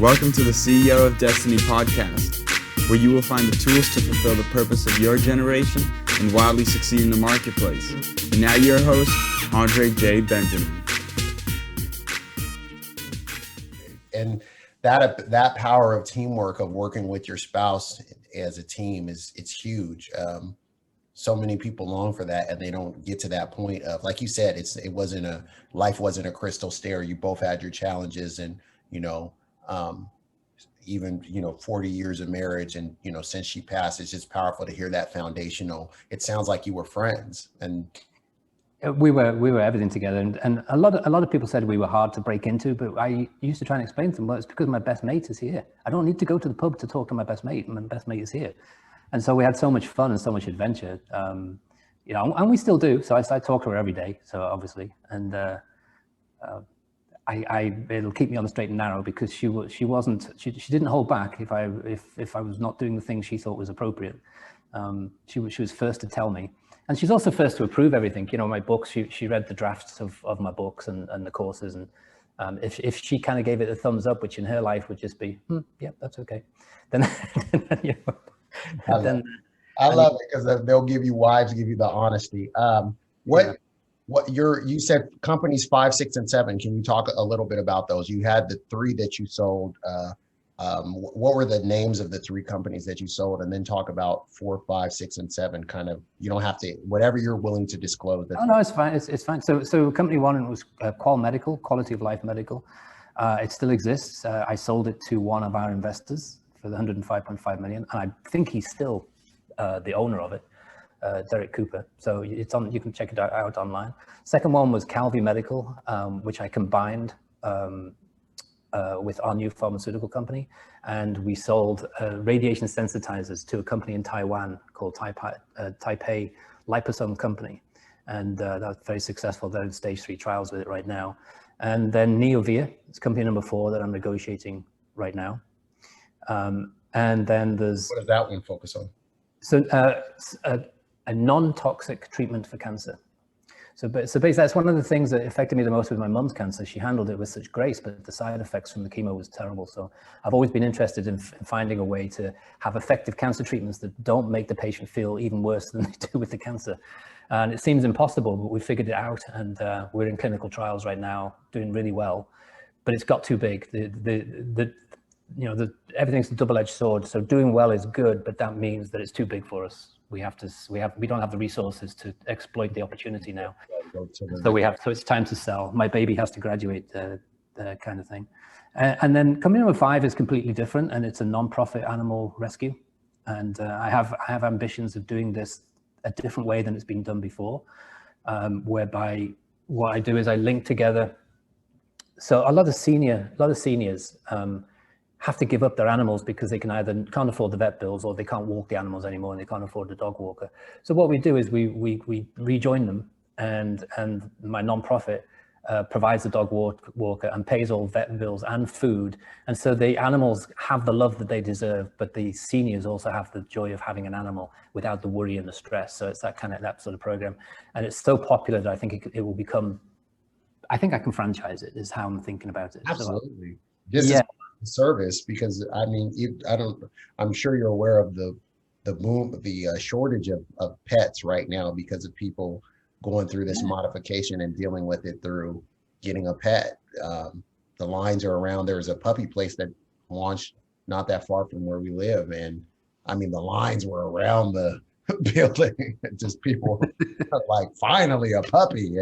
Welcome to the CEO of Destiny podcast, where you will find the tools to fulfill the purpose of your generation and wildly succeed in the marketplace. And now your host, Andre J. Benjamin. And that power of teamwork, of working with your spouse as a team, it's huge. So many people long for that, and they don't get to that point of, like you said, life wasn't a crystal stair. You both had your challenges, and even 40 years of marriage, and since she passed, it's just powerful to hear that foundational. It sounds like you were friends, and we were everything together, and a lot of people said we were hard to break into, but I used to try and explain to them, well, it's because my best mate is here. I don't need to go to the pub to talk to my best mate. My best mate is here. And so we had so much fun and so much adventure, and we still do. So I talk to her every day. So obviously, and it'll keep me on the straight and narrow, because she didn't hold back if I was not doing the things she thought was appropriate. She was first to tell me, and she's also first to approve everything. My books. She read the drafts of my books and the courses, and if she kind of gave it a thumbs up, which in her life would just be, yeah, that's okay, then. I love it, because they'll give you the honesty. You said companies 5, 6, and 7. Can you talk a little bit about those? You had the 3 that you sold. What were the names of the 3 companies that you sold? And then talk about 4, 5, 6, and 7. Kind of, you don't have to, whatever you're willing to disclose. Oh no, it's fine. It's fine. So company 1 was Qual Medical, Quality of Life Medical. It still exists. I sold it to one of our investors for the 105.5 million, and I think he's still the owner of it, Derek Cooper. So it's on. You can check it out online. Second one was Calvi Medical, which I combined with our new pharmaceutical company, and we sold radiation sensitizers to a company in Taiwan called Taipei Liposome Company, and that's very successful. They're in stage 3 trials with it right now. And then Neovia, it's company number 4 that I'm negotiating right now. And then there's... What does that one focus on? So a non-toxic treatment for cancer. So basically, that's one of the things that affected me the most with my mum's cancer. She handled it with such grace, but the side effects from the chemo was terrible. So I've always been interested in finding a way to have effective cancer treatments that don't make the patient feel even worse than they do with the cancer. And it seems impossible, but we figured it out, and we're in clinical trials right now, doing really well. But it's got too big. Everything's a double-edged sword. So doing well is good, but that means that it's too big for us. We don't have the resources to exploit the opportunity now. So it's time to sell. My baby has to graduate, kind of thing. And then company number 5 is completely different, and it's a non-profit animal rescue. And I have ambitions of doing this a different way than it's been done before, whereby what I do is I link together. So a lot of seniors have to give up their animals because they can't afford the vet bills, or they can't walk the animals anymore, and they can't afford the dog walker. So what we do is we rejoin them, and my nonprofit provides the dog walker and pays all vet bills and food. And so the animals have the love that they deserve, but the seniors also have the joy of having an animal without the worry and the stress. So it's that sort of program. And it's so popular that I think it will become, I think I can franchise it, is how I'm thinking about it. Absolutely. Is service, because I'm sure you're aware of the shortage of pets right now, because of people going through this modification and dealing with it through getting a pet. The lines are around. There's a puppy place that launched not that far from where we live, and the lines were around the building. Just people like, finally a puppy,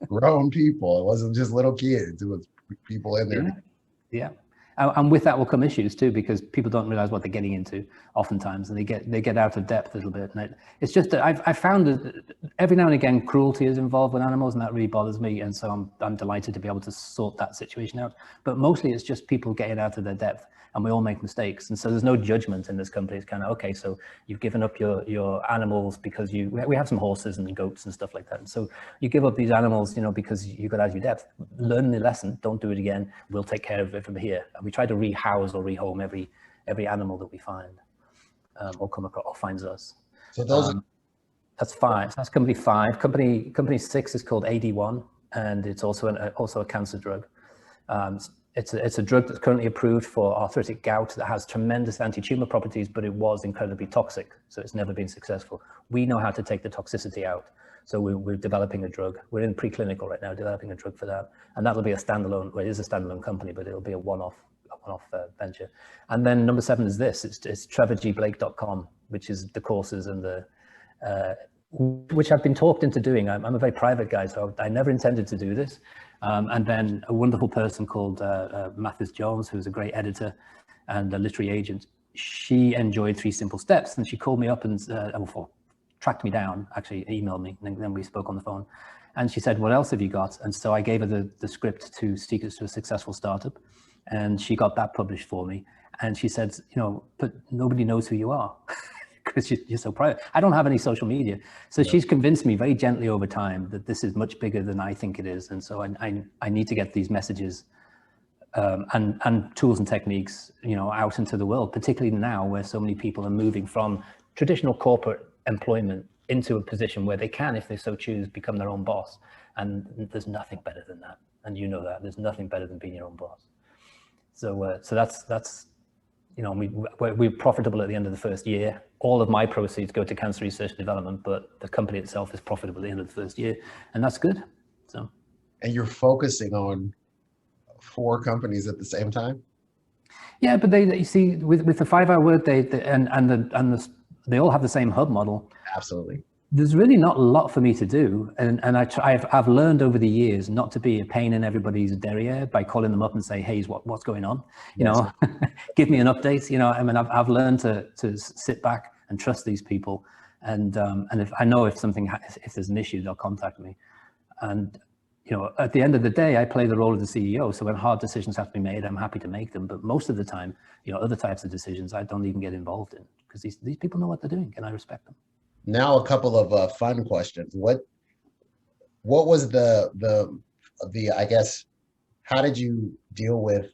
grown people. It wasn't just little kids, it was people in there. Yeah. And with that will come issues too, because people don't realize what they're getting into oftentimes, and they get out of depth a little bit. And it's just that I've found that every now and again cruelty is involved with animals, and that really bothers me. And so I'm delighted to be able to sort that situation out. But mostly it's just people getting out of their depth, and we all make mistakes. And so there's no judgment in this company. It's kind of, okay, so you've given up your animals because we have some horses and goats and stuff like that. And so you give up these animals, because you got out of your depth. Learn the lesson. Don't do it again. We'll take care of it from here. And we try to rehouse or rehome every animal that we find, or come across or finds us. So those that's 5. That's company 5. Company 6 is called AD1, and it's also a cancer drug. It's a drug that's currently approved for arthritic gout that has tremendous anti-tumor properties, but it was incredibly toxic, so it's never been successful. We know how to take the toxicity out, so we're developing a drug. We're in preclinical right now, developing a drug for that, and that'll be a standalone. Well, it is a standalone company, but it'll be a one-off venture. And then number 7 is this. It's trevorblake.com, which is the courses and the which I've been talked into doing. I'm a very private guy, so I never intended to do this. And then a wonderful person called Mathis Jones, who's a great editor and a literary agent, she enjoyed 3 Simple Steps, and she called me up and tracked me down, actually emailed me, and then we spoke on the phone. And she said, what else have you got? And so I gave her the script to Secrets to a Successful Startup, and she got that published for me. And she said, but nobody knows who you are. Because you're so private. I don't have any social media. So she's convinced me very gently over time that this is much bigger than I think it is. And so I need to get these messages and tools and techniques, out into the world, particularly now where so many people are moving from traditional corporate employment into a position where they can, if they so choose, become their own boss. And there's nothing better than that. And you know that. There's nothing better than being your own boss. So that's we're profitable at the end of the first year. All of my proceeds go to cancer research and development, but the company itself is profitable at the end of the first year, and that's good. So, and you're focusing on 4 companies at the same time? Yeah, but you see, with the 5-hour workday they all have the same hub model. Absolutely. There's really not a lot for me to do, and I've learned over the years not to be a pain in everybody's derriere by calling them up and say, hey, what's going on? Give me an update. I've learned to sit back and trust these people, and if I know if there's an issue, they'll contact me. And at the end of the day, I play the role of the CEO. So when hard decisions have to be made, I'm happy to make them. But most of the time, other types of decisions I don't even get involved in, because these people know what they're doing, and I respect them. Now, a couple of fun questions. What was the I guess, how did you deal with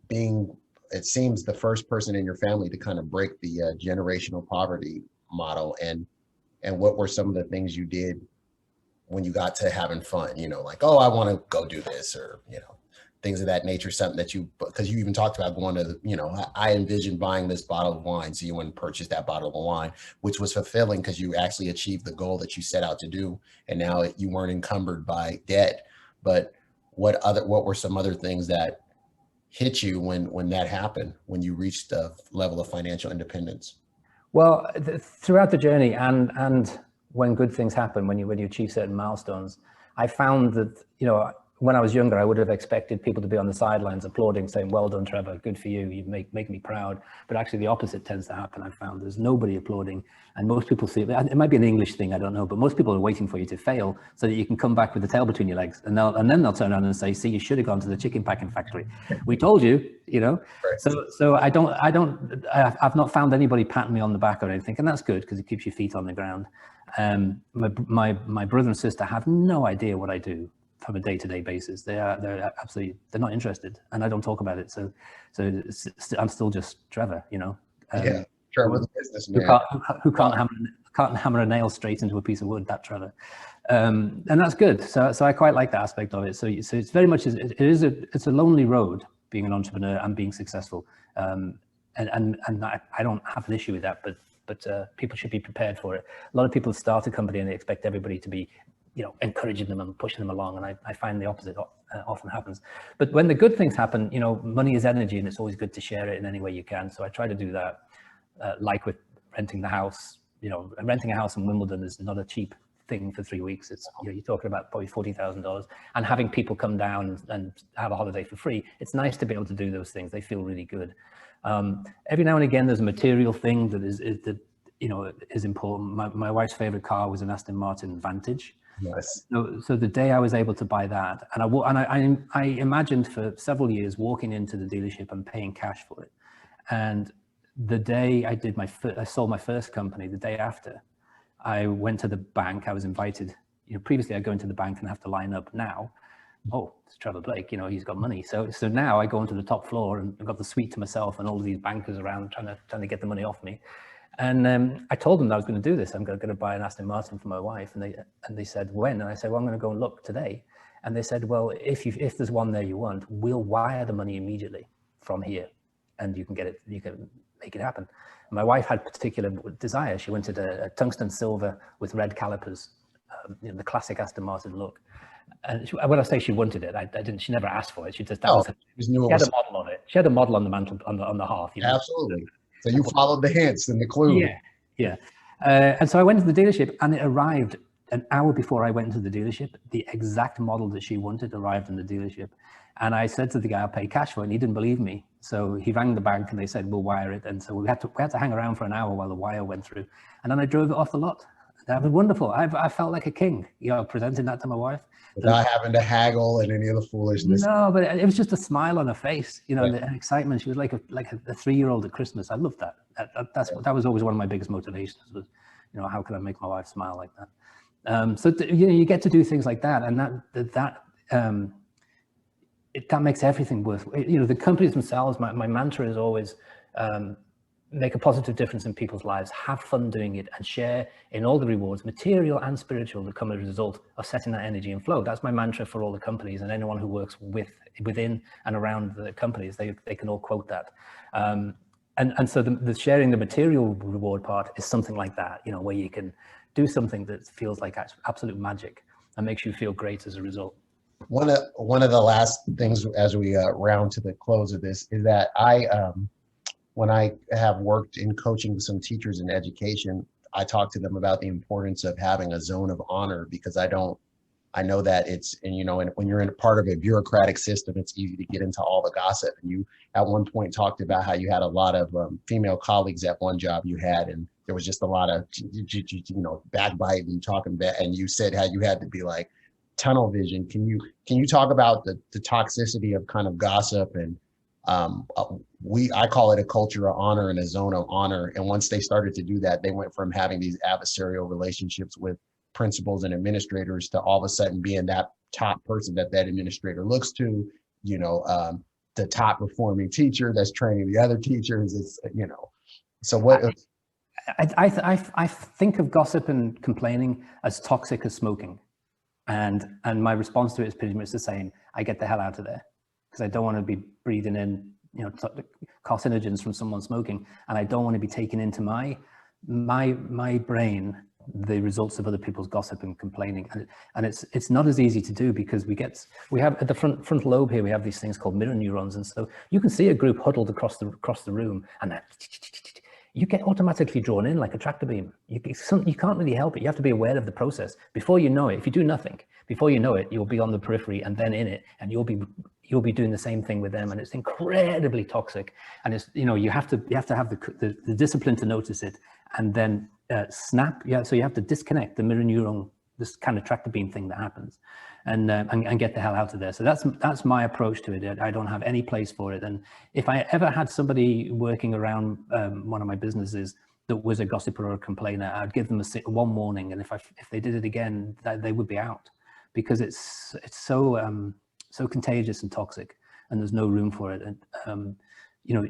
being, it seems, the first person in your family to kind of break the generational poverty model, and what were some of the things you did when you got to having fun, like, oh, I want to go do this, or, things of that nature, something that because you even talked about going to I envisioned buying this bottle of wine. So you went and purchased that bottle of wine, which was fulfilling because you actually achieved the goal that you set out to do. And now you weren't encumbered by debt. But what were some other things that hit you when that happened, when you reached the level of financial independence? Well, throughout the journey and when good things happen, when you achieve certain milestones, I found that, when I was younger, I would have expected people to be on the sidelines applauding, saying, well done, Trevor, good for you, you make me proud. But actually the opposite tends to happen. I've found there's nobody applauding, and most people see it might be an English thing, I don't know, but most people are waiting for you to fail so that you can come back with the tail between your legs, and then they'll turn around and say, see, you should have gone to the chicken packing factory. We told you, Right. So I've not found anybody patting me on the back or anything, and that's good because it keeps your feet on the ground. My brother and sister have no idea what I do from a day-to-day basis. They're not interested, and I don't talk about it. So I'm still just Trevor, Trevor the businessman who can't hammer a nail straight into a piece of wood. That Trevor, and that's good. So I quite like that aspect of it. So it's very much it's a lonely road being an entrepreneur and being successful, and I don't have an issue with that, but people should be prepared for it. A lot of people start a company and they expect everybody to be encouraging them and pushing them along. And I find the opposite often happens. But when the good things happen, money is energy, and it's always good to share it in any way you can. So I try to do that, like with renting the house. Renting a house in Wimbledon is not a cheap thing for 3 weeks. It's, you're talking about probably $40,000, and having people come down and have a holiday for free. It's nice to be able to do those things. They feel really good. Every now and again, there's a material thing that is important. My wife's favorite car was an Aston Martin Vantage. Nice. So the day I was able to buy that, and I imagined for several years walking into the dealership and paying cash for it. And the day I sold my first company, the day after, I went to the bank. I was invited. Previously I'd go into the bank and have to line up. Now, oh, it's Trevor Blake. He's got money. So now I go into the top floor and I've got the suite to myself and all of these bankers around trying to get the money off me. And I told them that I was going to do this. I'm going to buy an Aston Martin for my wife. And they said, when? And I said, well, I'm going to go and look today. And they said, well, if there's one there you want, we'll wire the money immediately from here, and you can get it, you can make it happen. And my wife had particular desire. She wanted a tungsten silver with red calipers, the classic Aston Martin look. And when I say she wanted it, I didn't. She never asked for it. She just she had a model on it. She had a model on the mantle on the hearth. Absolutely. So you followed the hints and the clues. Yeah. And so I went to the dealership, and it arrived an hour before I went into the dealership. The exact model that she wanted arrived in the dealership. And I said to the guy, I'll pay cash for it. And he didn't believe me. So he rang the bank and they said, we'll wire it. And so we had to hang around for an hour while the wire went through. And then I drove it off the lot. That was wonderful. I felt like a king, presenting that to my wife. Without having to haggle and any of the foolishness. No, but it was just a smile on her face, the excitement. She was like a 3-year-old at Christmas. I loved that. That was always one of my biggest motivations was, how can I make my wife smile like that? So you get to do things like that, and that makes everything worth. The companies themselves. My mantra is always make a positive difference in people's lives, have fun doing it, and share in all the rewards, material and spiritual, that come as a result of setting that energy and flow. That's my mantra for all the companies, and anyone who works within and around the companies, they can all quote that. And so the sharing the material reward part is something like that, where you can do something that feels like absolute magic and makes you feel great as a result. One of the last things as we round to the close of this is that when I have worked in coaching with some teachers in education, I talk to them about the importance of having a zone of honor, because I know that and when you're in a part of a bureaucratic system, it's easy to get into all the gossip. And you at one point talked about how you had a lot of female colleagues at one job you had, and there was just a lot of, backbiting and talking back. And you said how you had to be like tunnel vision. Can you talk about the toxicity of kind of gossip? And I call it a culture of honor and a zone of honor. And once they started to do that, they went from having these adversarial relationships with principals and administrators to all of a sudden being that top person that administrator looks to, the top performing teacher that's training the other teachers. It's, so what? I think of gossip and complaining as toxic as smoking. And my response to it is pretty much the same. I get the hell out of there, because I don't want to be breathing in, carcinogens from someone smoking, and I don't want to be taking into my brain the results of other people's gossip and complaining. And it's not as easy to do, because we have at the front lobe here, we have these things called mirror neurons, and so you can see a group huddled across the room, and you get automatically drawn in like a tractor beam. You can't really help it. You have to be aware of the process. Before you know it, if you do nothing, before you know it, you'll be on the periphery and then in it, and you'll be doing the same thing with them, and it's incredibly toxic. And it's you have to have the discipline to notice it, and then snap. Yeah, so you have to disconnect the mirror neuron, this kind of tractor beam thing that happens, and get the hell out of there. So that's my approach to it. I don't have any place for it. And if I ever had somebody working around one of my businesses that was a gossiper or a complainer, I'd give them one warning, and if they did it again, they would be out, because it's so contagious and toxic, and there's no room for it. And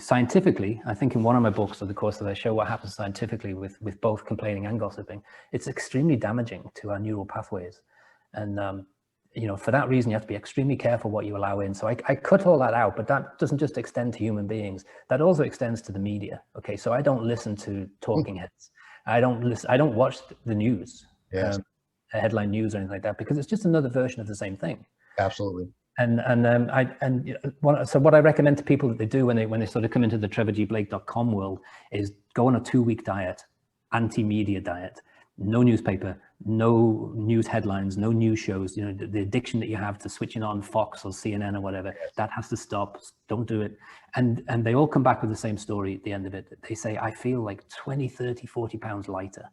scientifically, I think in one of my books or the course that I show what happens scientifically with both complaining and gossiping, it's extremely damaging to our neural pathways. And for that reason, you have to be extremely careful what you allow in. So I cut all that out, but that doesn't just extend to human beings. That also extends to the media. Okay, so I don't listen to talking heads. I don't watch the news, yes. Headline news or anything like that, because it's just another version of the same thing. Absolutely. So what I recommend to people that they do when they sort of come into the trevorgblake.com world is go on a 2-week diet, anti-media diet. No newspaper, no news headlines, no news shows. The addiction that you have to switching on Fox or CNN or whatever, that has to stop. Don't do it. And they all come back with the same story at the end of it. They say, I feel like 20, 30, 40 pounds lighter.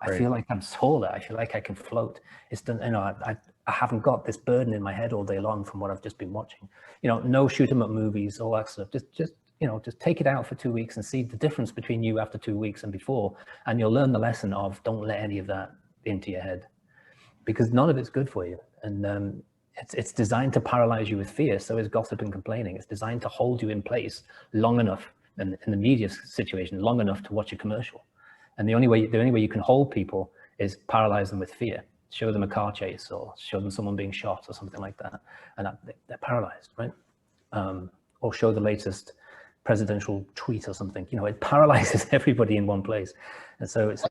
I feel like I'm taller. I feel like I can float. It's done. I haven't got this burden in my head all day long from what I've just been watching. No shoot 'em up movies, all that stuff. Just take it out for 2 weeks and see the difference between you after 2 weeks and before, and you'll learn the lesson of don't let any of that into your head, because none of it's good for you. And it's designed to paralyze you with fear. So is gossip and complaining. It's designed to hold you in place long enough, and in the media situation, long enough to watch a commercial. And the only way you can hold people is paralyze them with fear. show them a car chase or show them someone being shot or something like that, and they're paralyzed, right? Or show the latest presidential tweet or something. You know, it paralyzes everybody in one place. And so it's...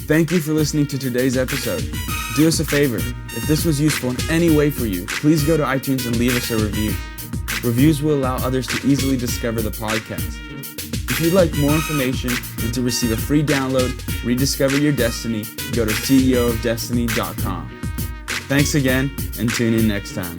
Thank you for listening to today's episode. Do us a favor. If this was useful in any way for you, please go to iTunes and leave us a review. Reviews will allow others to easily discover the podcast. If you'd like more information and to receive a free download, Rediscover Your Destiny, go to ceoofdestiny.com. Thanks again, and tune in next time.